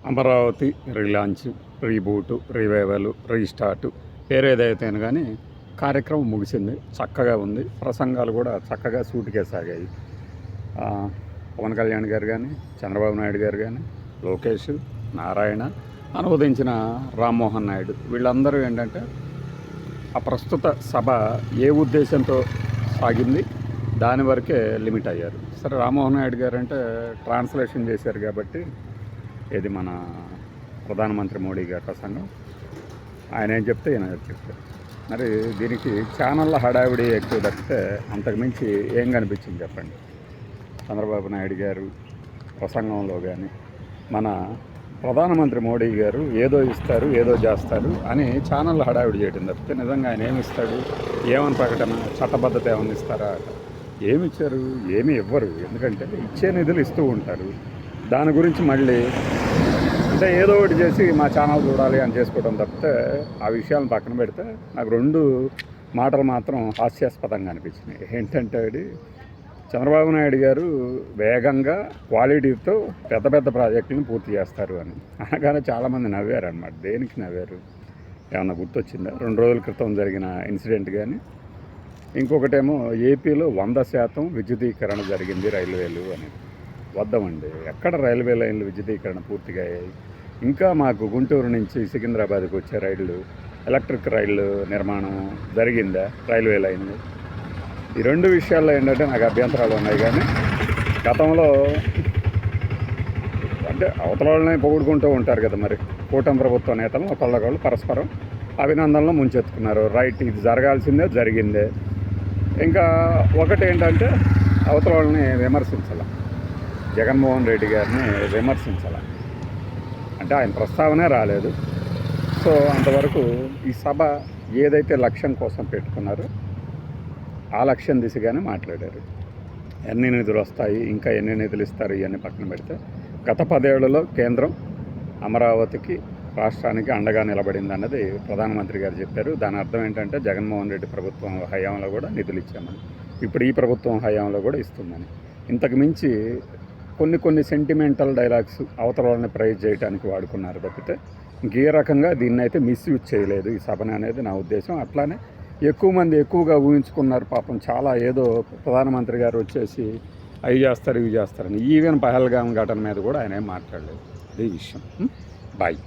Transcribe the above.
Amaravati relaunch, reboot, revival, restart పేరేదైతేను కానీ కార్యక్రమం ముగిసింది. చక్కగా ఉంది. ప్రసంగాలు కూడా చక్కగా సూటిగా సాగాయి. పవన్ కళ్యాణ్ గారు కానీ, చంద్రబాబు నాయుడు గారు కానీ, లోకేష్, నారాయణ, అనువదించిన రామ్మోహన్ నాయుడు, వీళ్ళందరూ ఏంటంటే ఆ ప్రస్తుత సభ ఏ ఉద్దేశంతో సాగింది దాని వరకే లిమిట్ అయ్యారు. సరే, రామ్మోహన్ నాయుడు గారు అంటే ట్రాన్స్లేషన్ చేశారు కాబట్టి ఇది మన ప్రధానమంత్రి మోడీ గారి ప్రసంగం. ఆయన ఏం చెప్తే ఈయన చెప్తారు. మరి దీనికి ఛానళ్ళ హడావిడి ఎక్కువ తప్పితే అంతకుమించి ఏం కనిపించింది చెప్పండి? చంద్రబాబు నాయుడు గారు ప్రసంగంలో కానీ మన ప్రధానమంత్రి మోడీ గారు ఏదో ఇస్తారు, ఏదో చేస్తారు అని ఛానళ్ళు హడావిడి చేయడం తప్పితే నిజంగా ఆయన ఏమి ఇస్తాడు, ఏమని ప్రకటన, చట్టబద్ధత ఏమని ఇస్తారా? ఏమి ఇచ్చారు? ఏమి ఇవ్వరు. ఎందుకంటే ఇచ్చే నిధులు ఇస్తూ ఉంటారు. దాని గురించి మళ్ళీ అంటే ఏదో ఒకటి చేసి మా ఛానల్ చూడాలి అని చేసుకోవడం తప్పితే ఆ విషయాలను పక్కన పెడితే నాకు రెండు మాటలు మాత్రం హాస్యాస్పదంగా అనిపించినాయి. ఏంటంటే చంద్రబాబు నాయుడు గారు వేగంగా క్వాలిటీతో పెద్ద పెద్ద ప్రాజెక్టులను పూర్తి చేస్తారు అని అనగానే చాలామంది నవ్వారు అనమాట. దేనికి నవ్వారు? ఏమన్నా గుర్తొచ్చిందా? 2 రోజుల క్రితం జరిగిన ఇన్సిడెంట్ కానీ, ఇంకొకటేమో ఏపీలో 100% విద్యుదీకరణ జరిగింది రైల్వేలు అనేది. వద్దామండి, ఎక్కడ రైల్వే లైన్లు విద్యుదీకరణ పూర్తిగా అయ్యాయి? ఇంకా మాకు గుంటూరు నుంచి సికింద్రాబాద్కి వచ్చే రైళ్ళు, ఎలక్ట్రిక్ రైళ్ళు నిర్మాణం జరిగిందా? రైల్వే లైన్లు. ఈ 2 విషయాల్లో ఏంటంటే నాకు అభ్యంతరాలు ఉన్నాయి. కానీ గతంలో అంటే అవతల వాళ్ళని పొగుడుకుంటూ ఉంటారు కదా, మరి కూటమి ప్రభుత్వ నేతలు ఒకళ్ళొకళ్ళు పరస్పరం అభినందనలు ముంచెత్తుకున్నారు. రైట్, ఇది జరగాల్సిందే, జరిగిందే. ఇంకా ఒకటి ఏంటంటే అవతల వాళ్ళని విమర్శించాల, జగన్మోహన్ రెడ్డి గారిని విమర్శించాల. అంటే ఆయన ప్రస్తావనే రాలేదు. సో అంతవరకు ఈ సభ ఏదైతే లక్ష్యం కోసం పెట్టుకున్నారో ఆ లక్ష్యం దిశగానే మాట్లాడారు. ఎన్ని నిధులు వస్తాయి, ఇంకా ఎన్ని నిధులు ఇస్తారు, ఇవన్నీ పక్కన పెడితే గత 10 ఏళ్లలో కేంద్రం అమరావతికి, రాష్ట్రానికి అండగా నిలబడింది అన్నది ప్రధానమంత్రి గారు చెప్పారు. దాని అర్థం ఏంటంటే జగన్మోహన్ రెడ్డి ప్రభుత్వం హయాంలో కూడా నిధులు ఇచ్చామని, ఇప్పుడు ఈ ప్రభుత్వం హయాంలో కూడా ఇస్తుందని. ఇంతకు మించి కొన్ని సెంటిమెంటల్ డైలాగ్స్ అవతల వాళ్ళని ప్రైజ్ చేయడానికి వాడుకున్నారు తప్పితే ఇంకే రకంగా దీన్ని అయితే మిస్యూజ్ చేయలేదు ఈ సభని అనేది నా ఉద్దేశం. అట్లానే ఎక్కువ మంది ఎక్కువగా ఊహించుకున్నారు. పాపం చాలా ఏదో ప్రధానమంత్రి గారు వచ్చేసి అవి చేస్తారు, ఇవి చేస్తారని. ఈవెన్ పహల్గామ్ ఘటన మీద కూడా ఆయన ఏం మాట్లాడలేదు. అదే విషయం. బాయ్.